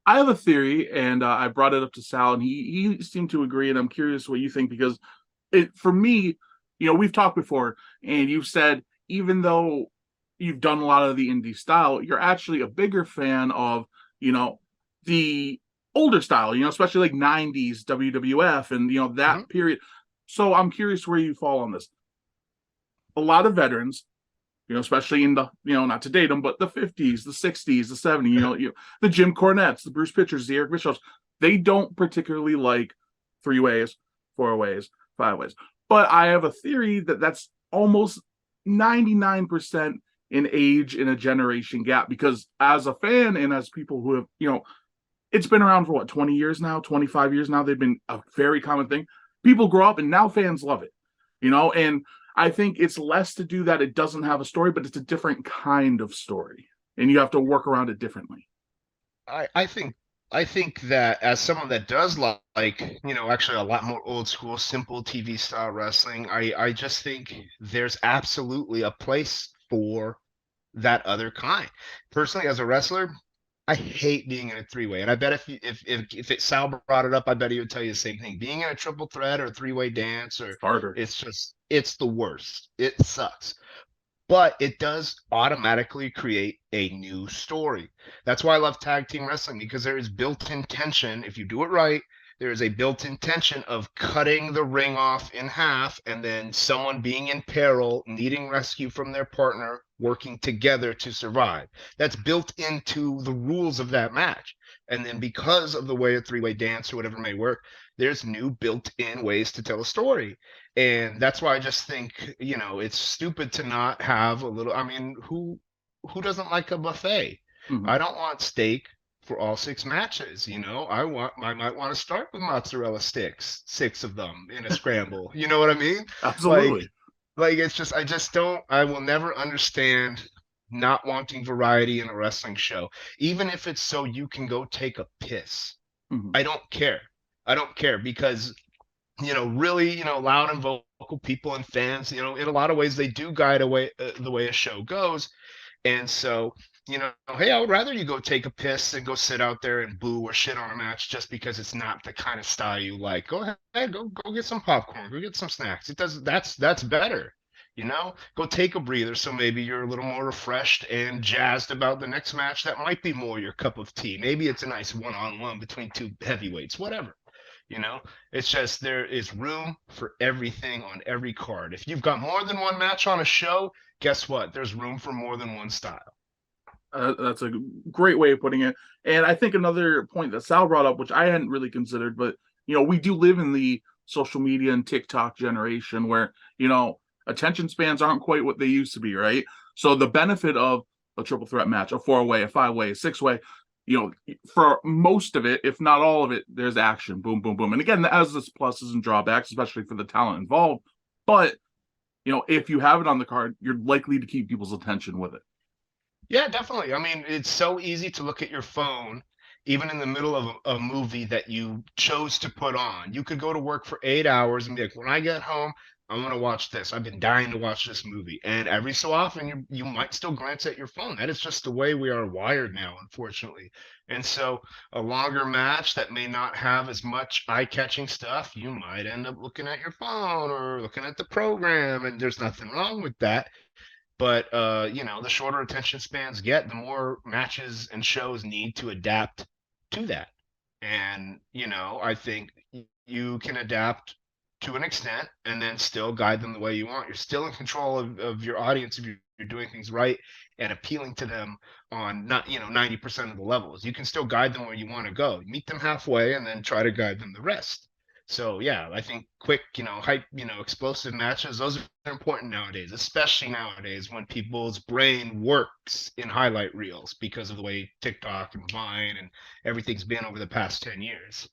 I have a theory, and I brought it up to Sal, and he seemed to agree. And I'm curious what you think because for me, we've talked before, and you've said even though you've done a lot of the indie style, you're actually a bigger fan of the older style, especially like '90s WWF and that Hmm. period. So I'm curious where you fall on this. A lot of veterans, especially in the, not to date them, but the 50s, the 60s, the 70s, the Jim Cornettes, the Bruce Pitchers, the Eric Bischoffs, they don't particularly like three ways, four ways, five ways. But I have a theory that that's almost 99% in age in a generation gap because as a fan and as people who have, it's been around for what, 20 years now, 25 years now, they've been a very common thing. People grow up and now fans love it, and I think it's less to do that it doesn't have a story, but it's a different kind of story, and you have to work around it differently. I think that as someone that does like, actually a lot more old school, simple TV style wrestling, I just think there's absolutely a place for that other kind. Personally, as a wrestler, I hate being in a three-way, and I bet Sal brought it up, I bet he would tell you the same thing. Being in a triple threat or a three-way dance, or It's harder. it's the worst. It sucks, but it does automatically create a new story. That's why I love tag team wrestling, because there is built-in tension. If you do it right, there is a built-in tension of cutting the ring off in half and then someone being in peril, needing rescue from their partner, working together to survive. That's built into the rules of that match. And then because of the way a three-way dance or whatever may work, there's new built-in ways to tell a story. And that's why I just think, it's stupid to not have a little. I mean, who doesn't like a buffet? Mhm. I don't want steak for all six matches, I might want to start with mozzarella sticks, six of them in a scramble. You know what I mean? Like Absolutely. it's just I just don't I will never understand not wanting variety in a wrestling show, even if it's so you can go take a piss. Mhm. I don't care. I don't care because really, loud and vocal people and fans, in a lot of ways they do guide away the way a show goes. And so, hey, I would rather you go take a piss and go sit out there and boo or shit on a match just because it's not the kind of style you like. Go ahead, go get some popcorn, go get some snacks. It does that's better. Go take a breather so maybe you're a little more refreshed and jazzed about the next match that might be more your cup of tea. Maybe it's a nice one-on-one between two heavyweights, whatever. You know, it's just there is room for everything on every card. If you've got more than one match on a show, guess what? There's room for more than one style. That's a great way of putting it. And I think another point that Sal brought up, which I hadn't really considered, but we do live in the social media and TikTok generation where attention spans aren't quite what they used to be, right? So the benefit of a triple threat match, a four-way, a five-way, a six-way, for most of it, if not all of it, there's action, boom, boom, boom. And again, that has its pluses and drawbacks, especially for the talent involved. But if you have it on the card, you're likely to keep people's attention with it. Yeah, definitely. I mean, it's so easy to look at your phone, even in the middle of a movie that you chose to put on. You could go to work for 8 hours and be like, when I get home, I'm gonna watch this. I've been dying to watch this movie. And every so often, you might still glance at your phone. That is just the way we are wired now, unfortunately. And so, a longer match that may not have as much eye-catching stuff, you might end up looking at your phone or looking at the program, and there's nothing wrong with that. But the shorter attention spans get, the more matches and shows need to adapt to that. And I think you can adapt to an extent and then still guide them the way you want. You're still in control of your audience if you're doing things right and appealing to them on not 90% of the levels. You can still guide them where you want to go. Meet them halfway and then try to guide them the rest. So yeah, I think quick, hype, explosive matches, those are important nowadays, especially nowadays when people's brain works in highlight reels because of the way TikTok and Vine and everything's been over the past 10 years.